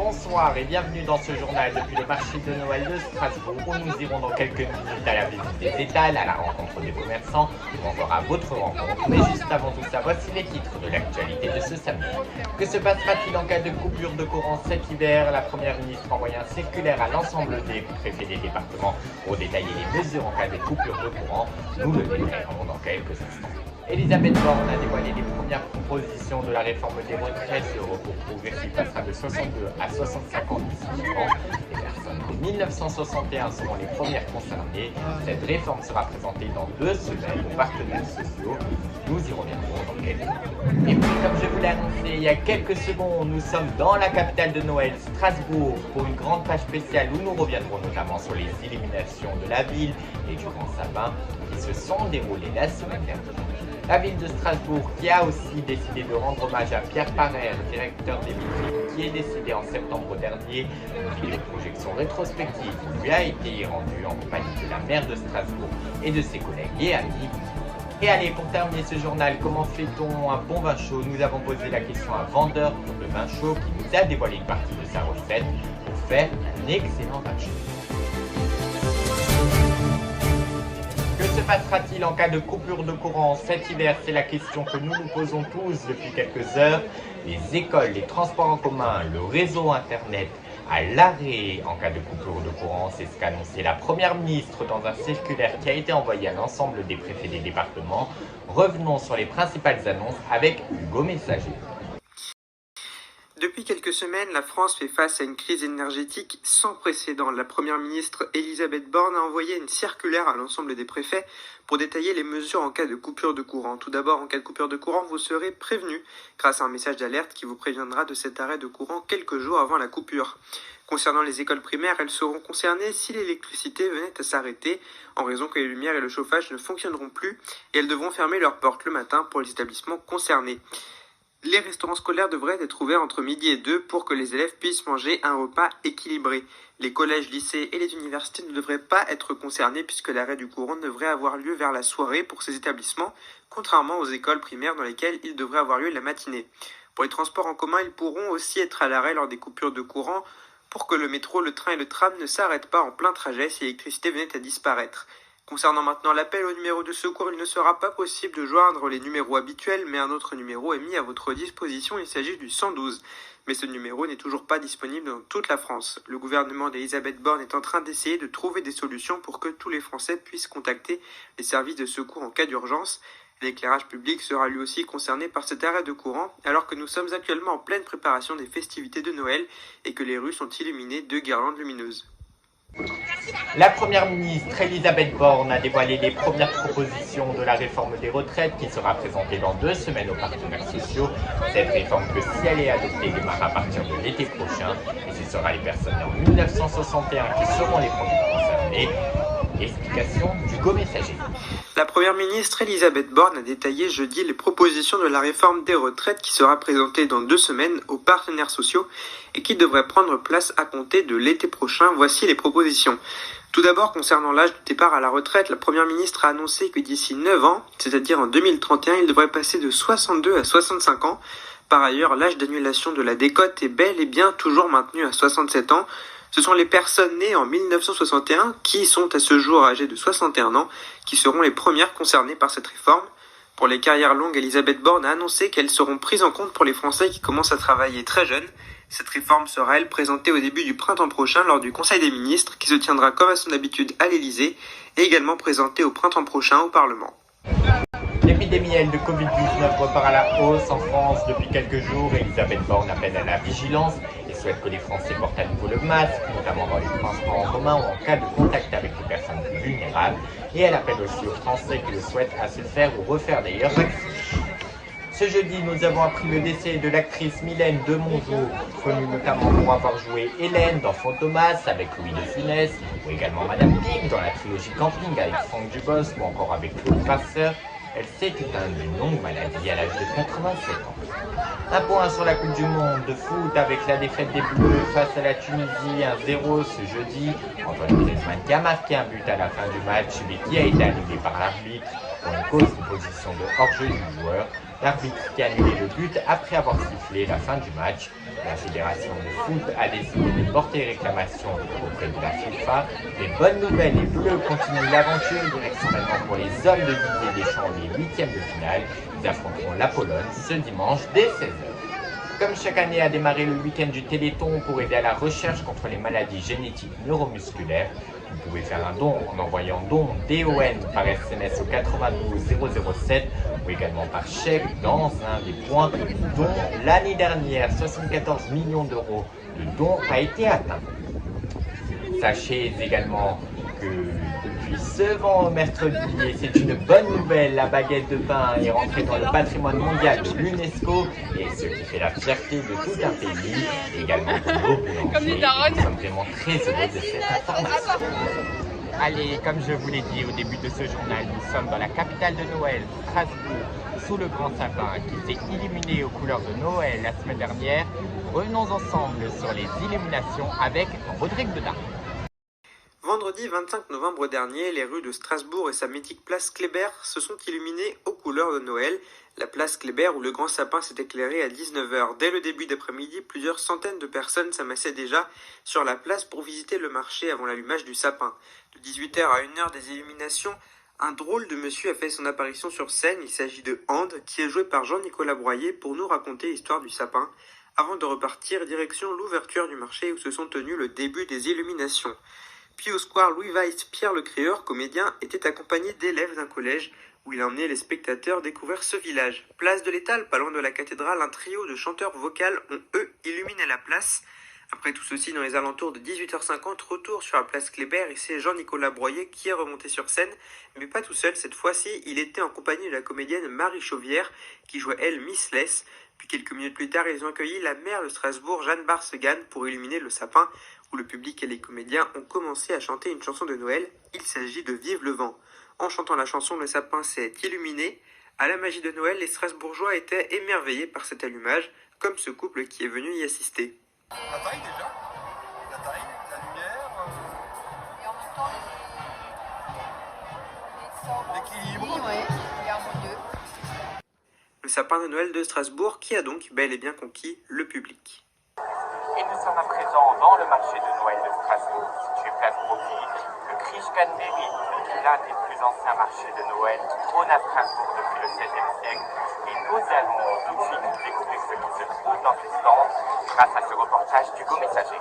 Bonsoir et bienvenue dans ce journal depuis le marché de Noël de Strasbourg où nous irons dans quelques minutes à la visite des étals, à la rencontre des commerçants ou encore à votre rencontre. Mais juste avant tout ça, voici les titres de l'actualité de ce samedi. Que se passera-t-il en cas de coupure de courant cet hiver? La première ministre envoie un circulaire à l'ensemble des préfets des départements pour détailler les mesures en cas de coupure de courant. Nous le détaillerons dans quelques instants. Elisabeth Borne a dévoilé les premières propositions de la réforme des retraites. Le recours progressif passera de 62 à 65 ans d'ici 10 ans. Les personnes de 1961 seront les premières concernées. Cette réforme sera présentée dans 2 semaines aux partenaires sociaux. Nous y reviendrons dans quelques minutes. Et puis, comme je vous l'ai annoncé il y a quelques secondes, nous sommes dans la capitale de Noël, Strasbourg, pour une grande page spéciale où nous reviendrons notamment sur les illuminations de la ville et du grand sapin qui se sont déroulées la semaine dernière. La ville de Strasbourg qui a aussi décidé de rendre hommage à Pierre Parer, directeur des vitrines, qui est décédé en septembre dernier. Une vidéoprojection rétrospective lui a été rendue en compagnie de la maire de Strasbourg et de ses collègues et amis. Et allez, pour terminer ce journal, comment fait-on un bon vin chaud? Nous avons posé la question à un vendeur de vin chaud qui nous a dévoilé une partie de sa recette pour faire un excellent vin chaud. Que se passera-t-il en cas de coupure de courant cet hiver? C'est la question que nous nous posons tous depuis quelques heures. Les écoles, les transports en commun, le réseau internet à l'arrêt en cas de coupure de courant, c'est ce qu'a annoncé la première ministre dans un circulaire qui a été envoyé à l'ensemble des préfets des départements. Revenons sur les principales annonces avec Hugo Messager. Depuis quelques semaines, la France fait face à une crise énergétique sans précédent. La première ministre Elisabeth Borne a envoyé une circulaire à l'ensemble des préfets pour détailler les mesures en cas de coupure de courant. Tout d'abord, en cas de coupure de courant, vous serez prévenu grâce à un message d'alerte qui vous préviendra de cet arrêt de courant quelques jours avant la coupure. Concernant les écoles primaires, elles seront concernées si l'électricité venait à s'arrêter en raison que les lumières et le chauffage ne fonctionneront plus et elles devront fermer leurs portes le matin pour les établissements concernés. Les restaurants scolaires devraient être ouverts entre midi et 2 pour que les élèves puissent manger un repas équilibré. Les collèges, lycées et les universités ne devraient pas être concernés puisque l'arrêt du courant devrait avoir lieu vers la soirée pour ces établissements, contrairement aux écoles primaires dans lesquelles il devrait avoir lieu la matinée. Pour les transports en commun, ils pourront aussi être à l'arrêt lors des coupures de courant pour que le métro, le train et le tram ne s'arrêtent pas en plein trajet si l'électricité venait à disparaître. Concernant maintenant l'appel au numéro de secours, il ne sera pas possible de joindre les numéros habituels, mais un autre numéro est mis à votre disposition, il s'agit du 112. Mais ce numéro n'est toujours pas disponible dans toute la France. Le gouvernement d'Elisabeth Borne est en train d'essayer de trouver des solutions pour que tous les Français puissent contacter les services de secours en cas d'urgence. L'éclairage public sera lui aussi concerné par cet arrêt de courant, alors que nous sommes actuellement en pleine préparation des festivités de Noël et que les rues sont illuminées de guirlandes lumineuses. La première ministre Elisabeth Borne a dévoilé les premières propositions de la réforme des retraites qui sera présentée dans 2 semaines aux partenaires sociaux. Cette réforme que si elle est adoptée démarre à partir de l'été prochain et ce sera les personnes en 1961 qui seront les premières concernées. Explication d'Hugo Messager. La première ministre Elisabeth Borne a détaillé jeudi les propositions de la réforme des retraites qui sera présentée dans 2 semaines aux partenaires sociaux et qui devrait prendre place à compter de l'été prochain. Voici les propositions. Tout d'abord, concernant l'âge de départ à la retraite, la première ministre a annoncé que d'ici 9 ans, c'est-à-dire en 2031, il devrait passer de 62 à 65 ans. Par ailleurs, l'âge d'annulation de la décote est bel et bien toujours maintenu à 67 ans. Ce sont les personnes nées en 1961 qui sont à ce jour âgées de 61 ans qui seront les premières concernées par cette réforme. Pour les carrières longues, Elisabeth Borne a annoncé qu'elles seront prises en compte pour les Français qui commencent à travailler très jeunes. Cette réforme sera, elle, présentée au début du printemps prochain lors du Conseil des ministres qui se tiendra comme à son habitude à l'Élysée et également présentée au printemps prochain au Parlement. L'épidémie de Covid-19 repart à la hausse en France depuis quelques jours. Elisabeth Borne appelle à la vigilance et souhaite que les Français portent à nouveau le masque, notamment dans les transports en commun ou en cas de contact avec les personnes plus vulnérables. Et elle appelle aussi aux Français qui le souhaitent à se faire ou refaire d'ailleurs vacciner. Ce jeudi, nous avons appris le décès de l'actrice Mylène de Mongeau, connue notamment pour avoir joué Hélène dans Fantomas avec Louis de Funès, ou également Madame Pig dans la trilogie Camping avec Franck Dubosc ou encore avec Claude Vasseur. Elle s'est éteinte d'une longue maladie à l'âge de 87 ans. Un point sur la Coupe du Monde de foot avec la défaite des Bleus face à la Tunisie, 1-0 ce jeudi. Antoine Griezmann qui a marqué un but à la fin du match, mais qui a été annulé par l'arbitre pour une cause de position de hors-jeu du joueur. L'arbitre qui a annulé le but après avoir sifflé la fin du match. La fédération de foot a décidé de porter réclamation auprès de la FIFA. Les bonnes nouvelles, les Bleus continuent l'aventure. Direction maintenant pour les hommes de Didier Deschamps, les huitièmes de finale. Ils affronteront la Pologne ce dimanche dès 16h. Comme chaque année a démarré le week-end du Téléthon pour aider à la recherche contre les maladies génétiques neuromusculaires. Vous pouvez faire un don en envoyant don DON par SMS au 92 007 ou également par chèque dans un des points dont l'année dernière 74 millions d'euros de dons a été atteint. Sachez également que depuis ce mercredi, et c'est une bonne nouvelle, la baguette de pain est rentrée dans le patrimoine mondial de l'UNESCO, et ce qui fait la fierté de tout un pays, également de nos boulangers. Nous sommes vraiment très heureux de cette information. Allez, comme je vous l'ai dit au début de ce journal, nous sommes dans la capitale de Noël, Strasbourg, sous le grand sapin qui s'est illuminé aux couleurs de Noël la semaine dernière. Revenons ensemble sur les illuminations avec Rodrigue Bedin. Vendredi 25 novembre dernier, les rues de Strasbourg et sa mythique place Kléber se sont illuminées aux couleurs de Noël. La place Kléber où le grand sapin s'est éclairé à 19h. Dès le début d'après-midi, plusieurs centaines de personnes s'amassaient déjà sur la place pour visiter le marché avant l'allumage du sapin. De 18h à 1h des illuminations, un drôle de monsieur a fait son apparition sur scène. Il s'agit de Hand, qui est joué par Jean-Nicolas Broyer pour nous raconter l'histoire du sapin, avant de repartir direction l'ouverture du marché où se sont tenus le début des illuminations. Puis au square Louis Weiss, Pierre le Créeur, comédien, était accompagné d'élèves d'un collège où il a emmené les spectateurs découvrir ce village. Place de l'Étal, pas loin de la cathédrale, un trio de chanteurs vocaux ont eux illuminé la place. Après tout ceci, dans les alentours de 18h50, retour sur la place Kléber et c'est Jean-Nicolas Broyer qui est remonté sur scène, mais pas tout seul cette fois-ci, il était en compagnie de la comédienne Marie Chauvière qui jouait elle Miss Les. Puis quelques minutes plus tard, ils ont accueilli la maire de Strasbourg, Jeanne Barsegan, pour illuminer le sapin, où le public et les comédiens ont commencé à chanter une chanson de Noël. Il s'agit de Vive le vent. En chantant la chanson, le sapin s'est illuminé. À la magie de Noël, les Strasbourgeois étaient émerveillés par cet allumage, comme ce couple qui est venu y assister. La taille déjà, la taille, la lumière, et en même temps l'équilibre. ouais, il est harmonieux. Le sapin de Noël de Strasbourg qui a donc bel et bien conquis le public. Et nous sommes à présent dans le marché de Noël de Strasbourg, situé place Brochy. Le Krischkanberry est l'un des plus anciens marchés de Noël qui trône à Strasbourg depuis le XVIe siècle. Et nous allons tout de suite découvrir ce qui se trouve dans ces stands grâce à ce reportage d'Hugo Messager.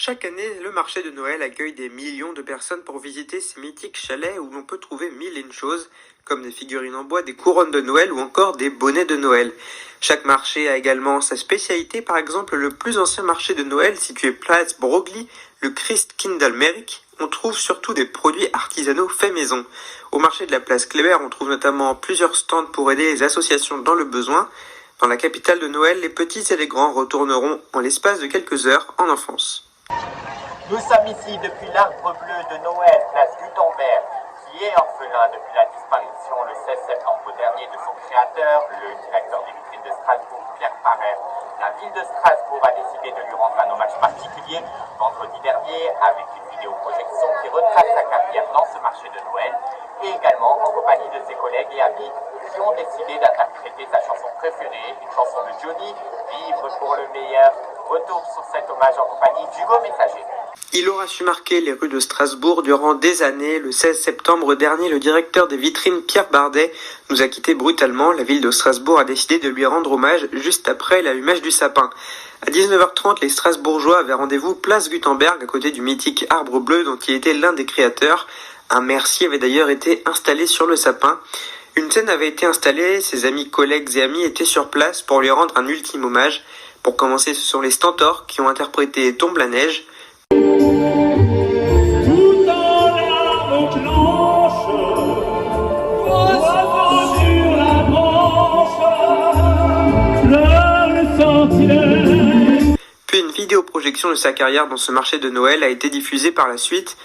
Chaque année, le marché de Noël accueille des millions de personnes pour visiter ces mythiques chalets où l'on peut trouver mille et une choses, comme des figurines en bois, des couronnes de Noël ou encore des bonnets de Noël. Chaque marché a également sa spécialité, par exemple le plus ancien marché de Noël situé place Broglie, le Christkindlmerk. On trouve surtout des produits artisanaux faits maison. Au marché de la place Kléber, on trouve notamment plusieurs stands pour aider les associations dans le besoin. Dans la capitale de Noël, les petits et les grands retourneront en l'espace de quelques heures en enfance. Nous sommes ici depuis l'arbre bleu de Noël, place Gutenberg, qui est orphelin depuis la disparition le 16 septembre dernier de son créateur, le directeur des vitrines de Strasbourg, Pierre Parel. La ville de Strasbourg a décidé de lui rendre un hommage particulier vendredi dernier avec une vidéoprojection qui retrace sa carrière dans ce marché de Noël et également en compagnie de ses collègues et amis qui ont décidé d'interpréter sa chanson préférée, une chanson de Johnny, Vivre pour le meilleur. Retour sur cet hommage en compagnie d'Hugo Messager. Il aura su marquer les rues de Strasbourg durant des années. Le 16 septembre dernier, le directeur des vitrines, Pierre Bardet, nous a quittés brutalement. La ville de Strasbourg a décidé de lui rendre hommage juste après l'allumage du sapin. À 19h30, les Strasbourgeois avaient rendez-vous place Gutenberg, à côté du mythique arbre bleu dont il était l'un des créateurs. Un merci avait d'ailleurs été installé sur le sapin. Une scène avait été installée, ses amis, collègues et amis étaient sur place pour lui rendre un ultime hommage. Pour commencer, ce sont les Stentors qui ont interprété Tombe la neige. Tout en larmes blanches, oiseau sur la branche, pleure le sentinelle. Puis une vidéoprojection de sa carrière dans ce marché de Noël a été diffusée par la suite.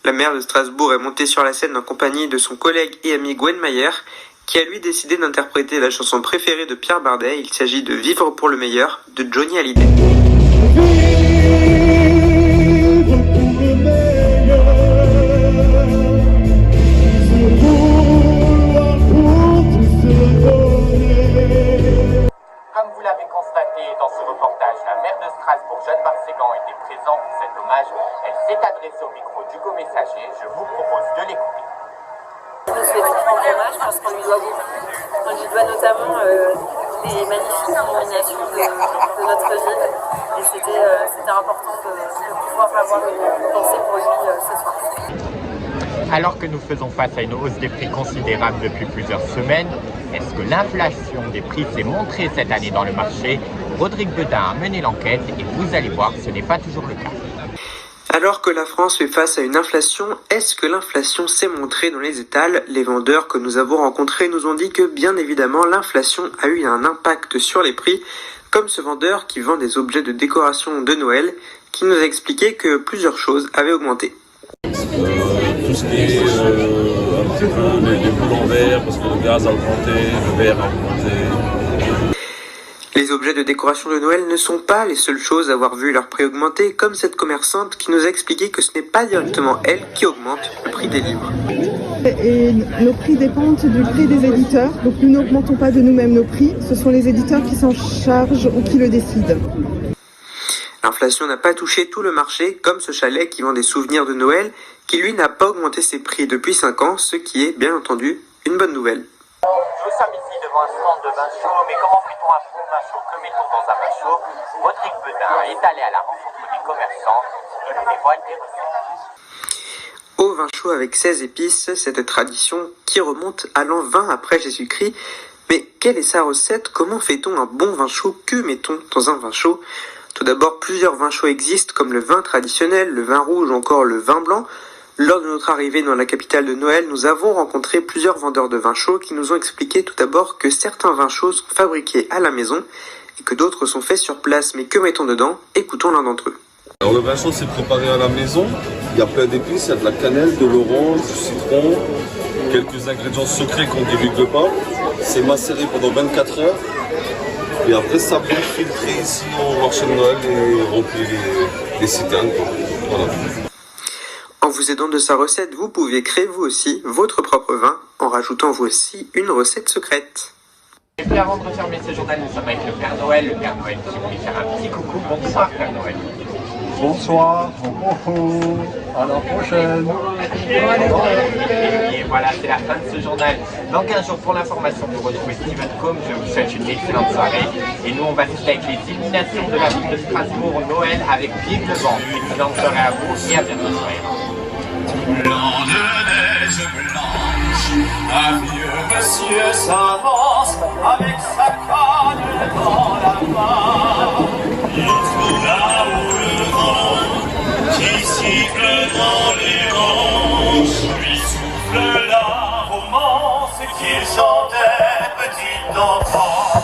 La maire de Strasbourg est montée sur la scène en compagnie de son collègue et ami Gwen Mayer. qui a lui décidé d'interpréter la chanson préférée de Pierre Bardet. Il s'agit de Vivre pour le meilleur de Johnny Hallyday. Comme vous l'avez constaté dans ce reportage, la maire de Strasbourg, Jeanne Barségan, était présente pour cet hommage. Elle s'est adressée au micro d'Hugo Messager. Je vous propose de l'écouter. Je me souhaite rendre hommage parce qu'on lui doit beaucoup. On lui doit notamment des magnifiques illuminations de notre ville. Et c'était important de pouvoir avoir une pensée pour lui ce soir. Alors que nous faisons face à une hausse des prix considérable depuis plusieurs semaines, est-ce que l'inflation des prix s'est montrée cette année dans le marché? Rodrigue Bedin a mené l'enquête et vous allez voir, ce n'est pas toujours le cas. Alors que la France fait face à une inflation, est-ce que l'inflation s'est montrée dans les étals? Les vendeurs que nous avons rencontrés nous ont dit que bien évidemment l'inflation a eu un impact sur les prix, comme ce vendeur qui vend des objets de décoration de Noël, qui nous a expliqué que plusieurs choses avaient augmenté. Tout ce qui est un petit peu les boules en verre, parce que le gaz a augmenté, le verre a augmenté. Les objets de décoration de Noël ne sont pas les seules choses à avoir vu leur prix augmenter, comme cette commerçante qui nous a expliqué que ce n'est pas directement elle qui augmente le prix des livres. Et nos prix dépendent du prix des éditeurs, donc nous n'augmentons pas de nous-mêmes nos prix, ce sont les éditeurs qui s'en chargent ou qui le décident. L'inflation n'a pas touché tout le marché, comme ce chalet qui vend des souvenirs de Noël, qui lui n'a pas augmenté ses prix depuis 5 ans, ce qui est bien entendu une bonne nouvelle. Nous sommes ici devant un stand de vin chaud, mais comment fait-on un bon vin chaud? Que mettons dans un vin chaud? Rodrigue Bedin est allé à la rencontre des commerçants et nous dévoile des recettes. Au vin chaud avec 16 épices, cette tradition qui remonte à l'an 20 après Jésus-Christ. Mais quelle est sa recette? Comment fait-on un bon vin chaud? Que mettons dans un vin chaud? Tout d'abord, plusieurs vins chauds existent, comme le vin traditionnel, le vin rouge ou encore le vin blanc. Lors de notre arrivée dans la capitale de Noël, nous avons rencontré plusieurs vendeurs de vins chauds qui nous ont expliqué tout d'abord que certains vins chauds sont fabriqués à la maison et que d'autres sont faits sur place. Mais que mettons dedans? Écoutons l'un d'entre eux. Alors le vin chaud c'est préparé à la maison, il y a plein d'épices, il y a de la cannelle, de l'orange, du citron, quelques ingrédients secrets qu'on ne divulgue pas. C'est macéré pendant 24 heures et après ça peut être filtré ici au marché de Noël et rempli les citernes. Voilà. En vous aidant de sa recette, vous pouvez créer vous aussi votre propre vin en rajoutant vous aussi une recette secrète. Et puis avant de refermer ce journal, nous sommes avec le Père Noël qui voulait faire un petit coucou. Bonsoir Père Noël. Bonsoir, à la prochaine. Et voilà, c'est la fin de ce journal. Dans 15 jours, pour l'information, vous retrouvez Steven Combe. Je vous souhaite une excellente soirée. Et nous, on va rester avec les illuminations de la ville de Strasbourg au Noël avec Vive le vent. Excellente soirée à vous et à bientôt. Blanc de neige blanche, un vieux monsieur s'avance avec sa canne dans la main. Il trouve là-haut le vent qui siffle dans les hanches, lui souffle la romance qu'il chantait petit enfant.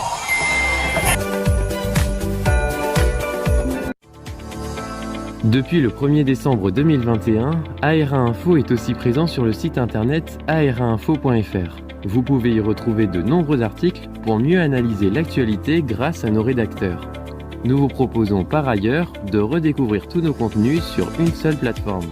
Depuis le 1er décembre 2021, ARA Info est aussi présent sur le site internet arainfo.fr. Vous pouvez y retrouver de nombreux articles pour mieux analyser l'actualité grâce à nos rédacteurs. Nous vous proposons par ailleurs de redécouvrir tous nos contenus sur une seule plateforme.